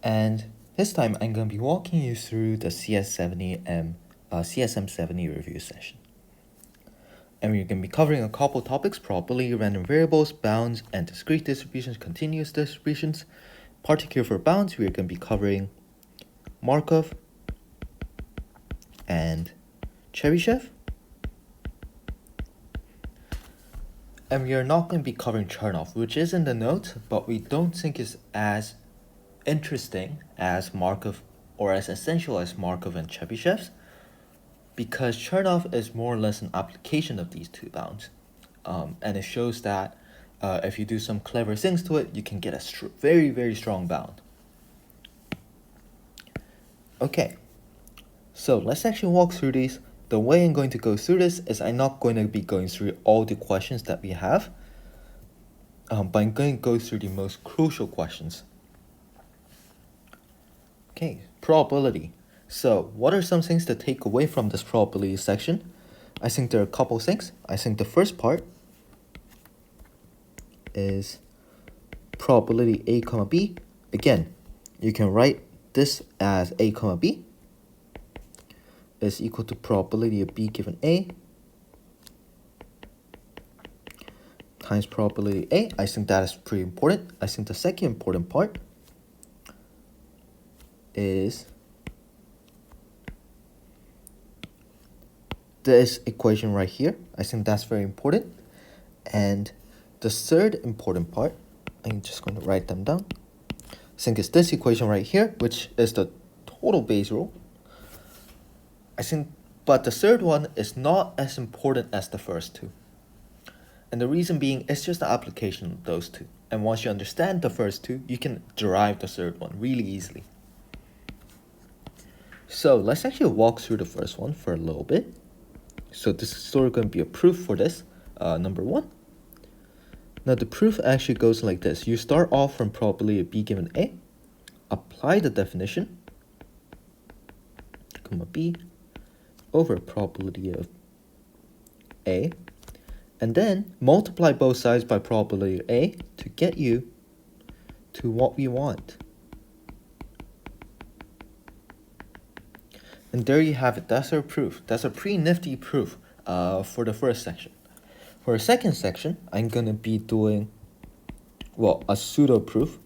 And this time I'm going to be walking you through the CSM 70 review session. And we're going to be covering a couple topics: probability, random variables, bounds, and discrete distributions, continuous distributions. Particular for bounds, we're going to be covering Markov and Chebyshev. And we are not going to be covering Chernoff, which is in the notes, but we don't think is as interesting as Markov or as essential as Markov and Chebyshev's, because Chernoff is more or less an application of these two bounds. And it shows that if you do some clever things to it, you can get a very, very strong bound. Okay, so let's actually walk through these. The way I'm going to go through this is I'm not going to be going through all the questions that we have, but I'm going to go through the most crucial questions. Okay, probability. So what are some things to take away from this probability section? I think there are a couple things. I think the first part is probability A comma B. Again, you can write this as A comma B is equal to probability of B given A times probability A. I think that is pretty important. I think the second important part is this equation right here. I think that's very important. And the third important part, I'm just going to write them down. I think it's this equation right here, which is the total Bayes rule. I think, but the third one is not as important as the first two. And the reason being, it's just the application of those two. And once you understand the first two, you can derive the third one really easily. So let's actually walk through the first one for a little bit. So this is sort of going to be a proof for this, number one. Now the proof actually goes like this. You start off from probability of B given A, apply the definition, comma B, over probability of A, and then multiply both sides by probability of A to get you to what we want. And there you have it. That's our proof. That's a pretty nifty proof for the first section. For the second section, I'm going to be doing, well, a pseudo proof.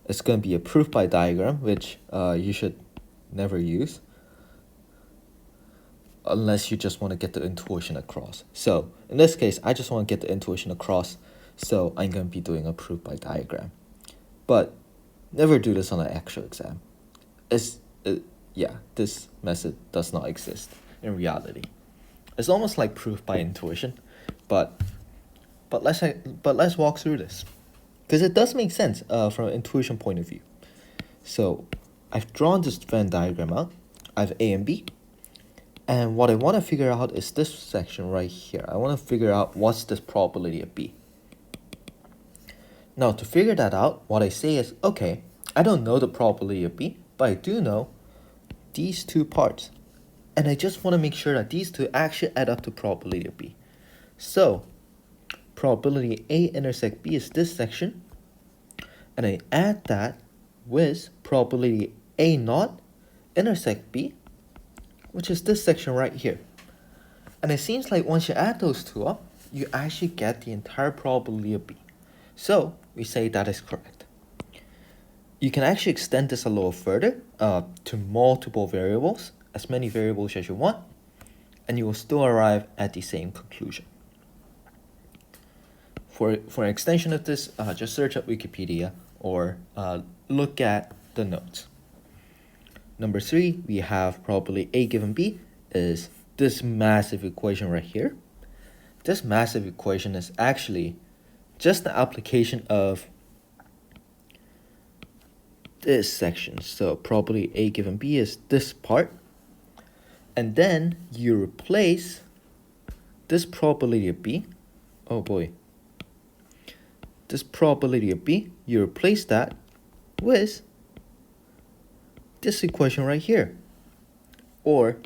It's going to be a proof by diagram, which you should never use unless you just want to get the intuition across. So in this case, I just want to get the intuition across, so I'm going to be doing a proof by diagram. But never do this on an actual exam. Yeah, this method does not exist in reality. It's almost like proof by intuition, but let's walk through this, because it does make sense from an intuition point of view. So I've drawn this Venn diagram out. I have A and B, and what I want to figure out is this section right here. I want to figure out what's this probability of B. Now to figure that out, what I say is, okay, I don't know the probability of B, but I do know these two parts, and I just want to make sure that these two actually add up to probability of B. So probability A intersect B is this section, and I add that with probability A naught intersect B, which is this section right here. And it seems like once you add those two up, you actually get the entire probability of B. So we say that is correct. You can actually extend this a little further to multiple variables, as many variables as you want, and you will still arrive at the same conclusion. For an extension of this, just search up Wikipedia or look at the notes. Number 3, we have probability A given B is this massive equation right here. This massive equation is actually just the application of this section. So probability A given B is this part, and then you replace this probability of B. Oh boy. This probability of B, you replace that with this equation right here, or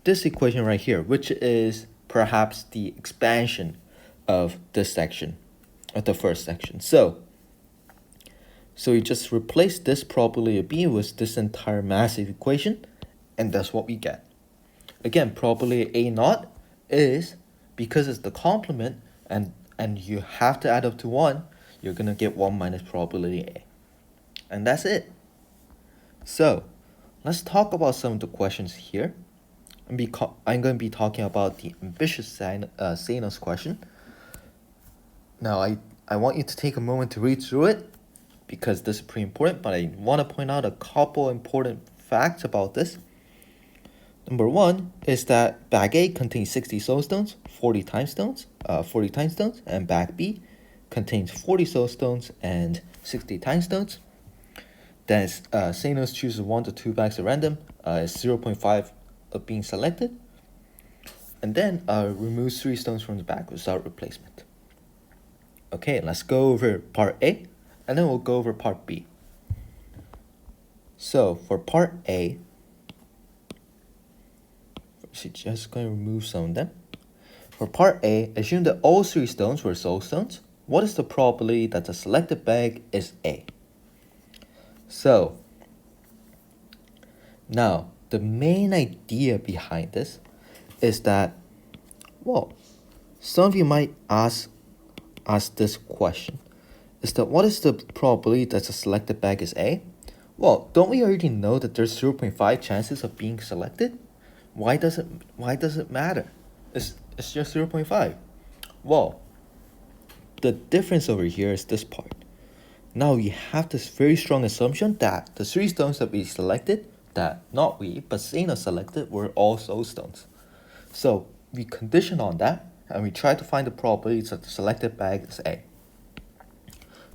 this equation right here, which is perhaps the expansion of this section, of the first section. So So you just replace this probability of B with this entire massive equation, and that's what we get. Again, probability A naught is, because it's the complement and you have to add up to 1, you're going to get 1 minus probability A. And that's it. So let's talk about some of the questions here. I'm going to be talking about the ambitious Sanos question. Now, I want you to take a moment to read through it because this is pretty important, but I want to point out a couple important facts about this. Number 1 is that bag A contains 60 soapstones, 40 time stones, and bag B contains 40 soapstones and 60 time stones. Then Sanos chooses 1 to 2 bags at random, is 0.5 of being selected, and then removes 3 stones from the bag without replacement. Okay, let's go over part A, and then we'll go over part B. So for part A, she's just going to remove some of them. For part A, assume that all 3 stones were soapstones. What is the probability that the selected bag is A? So, now, the main idea behind this is that, well, some of you might ask this question, is that what is the probability that the selected bag is A? Well, don't we already know that there's 0.5 chances of being selected? Why does it matter? It's just 0.5. Well, the difference over here is this part. Now you have this very strong assumption that the 3 stones that we selected, that not we, but Sanos selected, were all soapstones. So we condition on that, and we try to find the probability that the selected bag is A.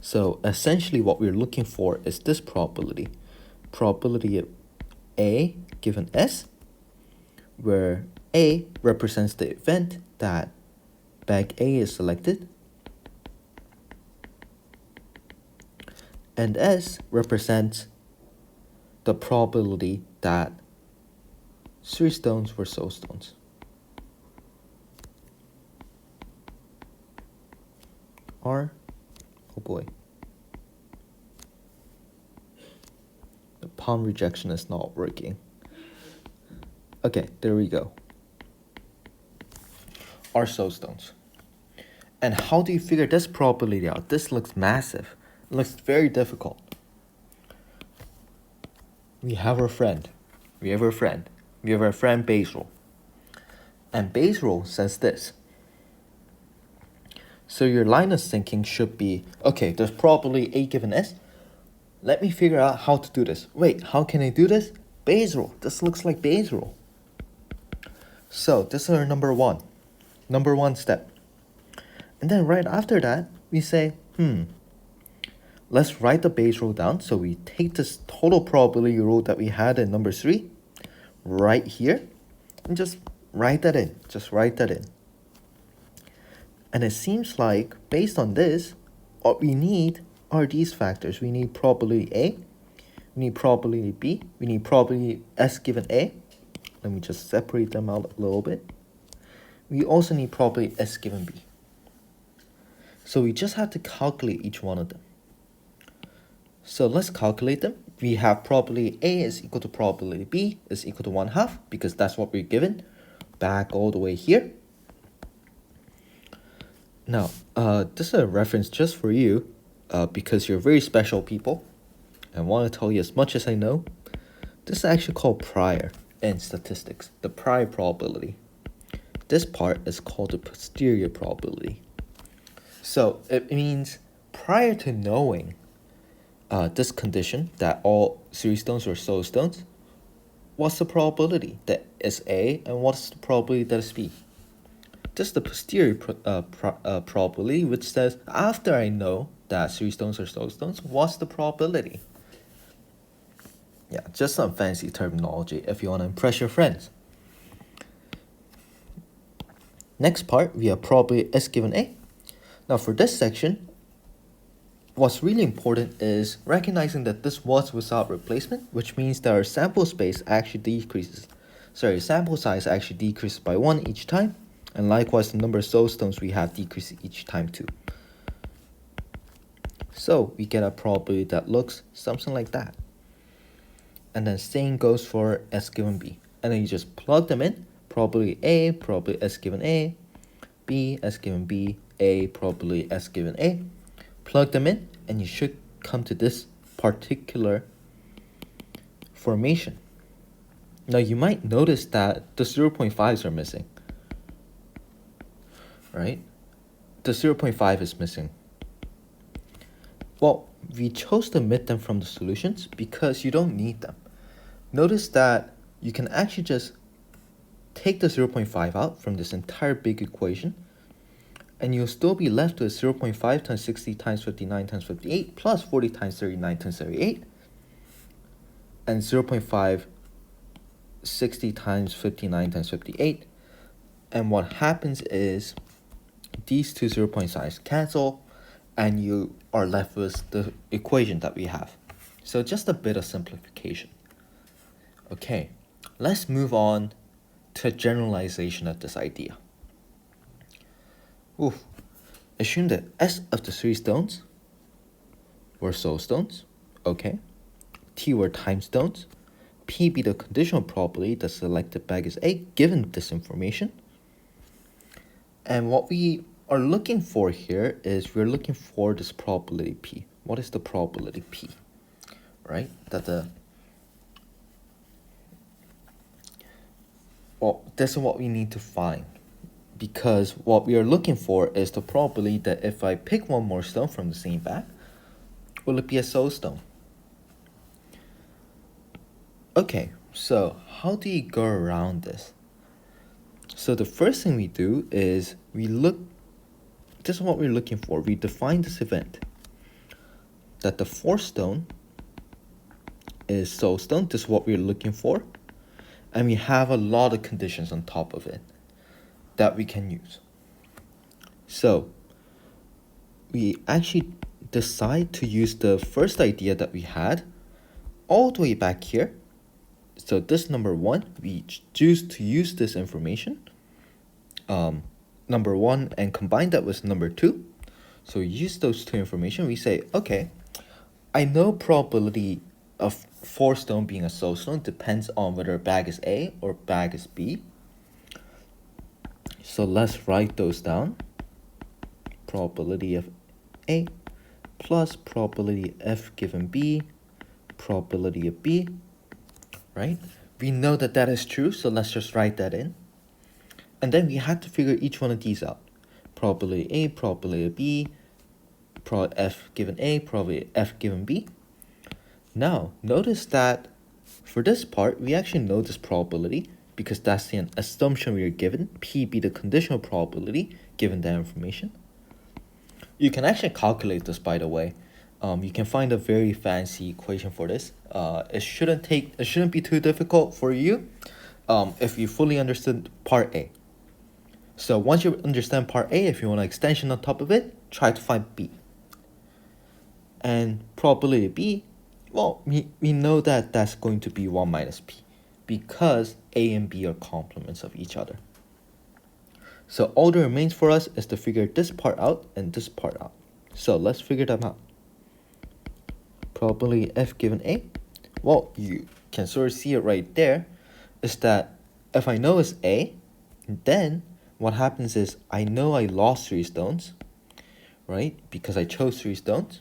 So essentially what we're looking for is this probability. Probability of A given S, where A represents the event that bag A is selected, and S represents the probability that 3 stones were soapstones. R, oh boy, the palm rejection is not working. Okay, there we go. Are soapstones. And how do you figure this probability out? This looks massive. It looks very difficult. We have our friend. We have our friend Bayes' rule. And Bayes' rule says this. So your line of thinking should be, okay, there's probably A given S. Let me figure out how to do this. Wait, how can I do this? Bayes' rule. This looks like Bayes' rule. So this is our number one step. And then right after that, we say, let's write the Bayes' rule down. So we take this total probability rule that we had in number 3, right here, and just write that in. And it seems like, based on this, what we need are these factors. We need probability A, we need probability B, we need probability S given A. Let me just separate them out a little bit. We also need probability S given B. So we just have to calculate each one of them. So let's calculate them. We have probability A is equal to probability B is equal to 1/2, because that's what we're given back all the way here. Now, this is a reference just for you, because you're very special people. I want to tell you as much as I know. This is actually called prior in statistics, the prior probability. This part is called the posterior probability. So it means prior to knowing this condition that all 3 stones were soapstones, what's the probability that is A and what's the probability that is B? This is the posterior probability, which says after I know that 3 stones are soapstones, what's the probability? Yeah, just some fancy terminology if you want to impress your friends. Next part, we have probability S given A. Now for this section, what's really important is recognizing that this was without replacement, which means that our sample size actually decreases by 1 each time, and likewise the number of soapstones we have decreases each time too. So we get a probability that looks something like that. And then same goes for S given B. And then you just plug them in. Probability A, probability S given A, B, S given B, A, probability S given A. Plug them in, and you should come to this particular formation. Now you might notice that the 0.5s are missing, right? The 0.5 is missing. Well, we chose to omit them from the solutions because you don't need them. Notice that you can actually just take the 0.5 out from this entire big equation, and you'll still be left with 0.5 times 60 times 59 times 58 plus 40 times 39 times 38, and 0.5 60 times 59 times 58. And what happens is these two 0.5s cancel, and you are left with the equation that we have. So just a bit of simplification. Okay, let's move on to a generalization of this idea. Assume that S of the 3 stones were soul stones, okay? T were time stones. P be the conditional probability the selected bag is A given this information. And what we are looking for here is we're looking for this probability P. What is the probability P? Right? Well, this is what we need to find, because what we are looking for is the probability that if I pick one more stone from the same bag, will it be a soul stone? Okay, so how do you go around this? So the first thing we do is this is what we're looking for. We define this event that the 4th stone is soul stone. This is what we're looking for. And we have a lot of conditions on top of it that we can use. So we actually decide to use the first idea that we had all the way back here. So this number 1, we choose to use this information, number 1, and combine that with number 2. So we use those two information. We say, okay, I know probability of 4 stone being a soul stone depends on whether bag is A or bag is B. So let's write those down. Probability of A plus probability F given B, probability of B, right? We know that that is true, so let's just write that in. And then we had to figure each one of these out. Probability A, probability of B, F given A, probability F given B. Now, notice that for this part, we actually know this probability because that's the assumption we are given. P be the conditional probability given that information. You can actually calculate this, by the way. You can find a very fancy equation for this. It shouldn't be too difficult for you if you fully understood part A. So once you understand part A, if you want an extension on top of it, try to find B. And probability B, well, we know that that's going to be 1 minus P because A and B are complements of each other. So all that remains for us is to figure this part out and this part out. So let's figure them out. Probability F given A, well, you can sort of see it right there, is that if I know it's A, then what happens is I know I lost 3 stones, right? Because I chose 3 stones.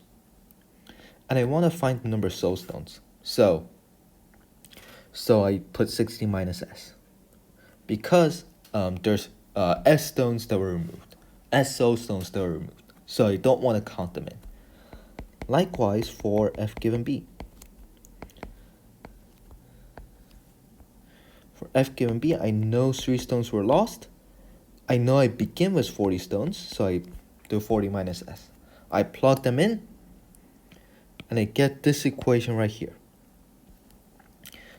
And I want to find the number of soul stones. So I put 60 minus S. Because there's S stones that were removed. S soul stones that were removed. So I don't want to count them in. Likewise for F given B. For F given B, I know 3 stones were lost. I know I begin with 40 stones, so I do 40 minus S. I plug them in, and I get this equation right here.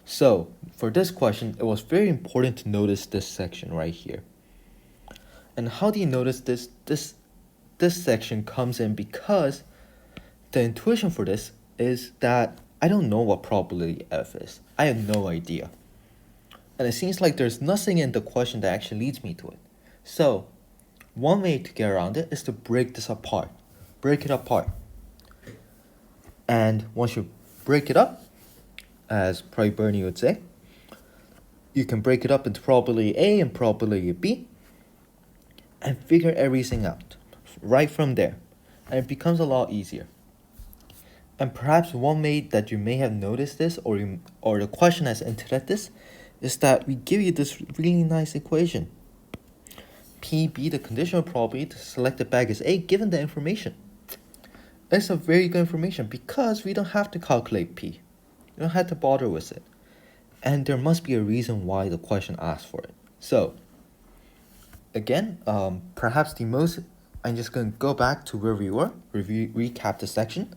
So for this question, it was very important to notice this section right here. And how do you notice this? This section comes in because the intuition for this is that I don't know what probability F is. I have no idea. And it seems like there's nothing in the question that actually leads me to it. So one way to get around it is to break this apart. Break it apart. And once you break it up, as probably Bernie would say, you can break it up into probability A and probability B and figure everything out right from there. And it becomes a lot easier. And perhaps one way that you may have noticed this, or the question has hinted at this, is that we give you this really nice equation. P be the conditional probability to select the bag as A given the information. It's a very good information because we don't have to calculate P. You don't have to bother with it. And there must be a reason why the question asked for it. So, again, perhaps I'm just going to go back to where we were, recap the section.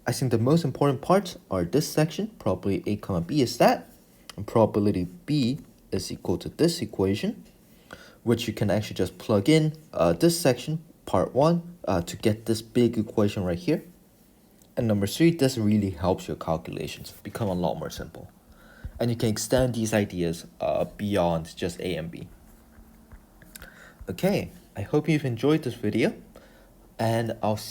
I think the most important parts are this section, probability A comma B is that, and probability B is equal to this equation, which you can actually just plug in this section, part 1, to get this big equation right here. And number 3, this really helps your calculations become a lot more simple. And you can extend these ideas beyond just A and B. Okay, I hope you've enjoyed this video, and I'll see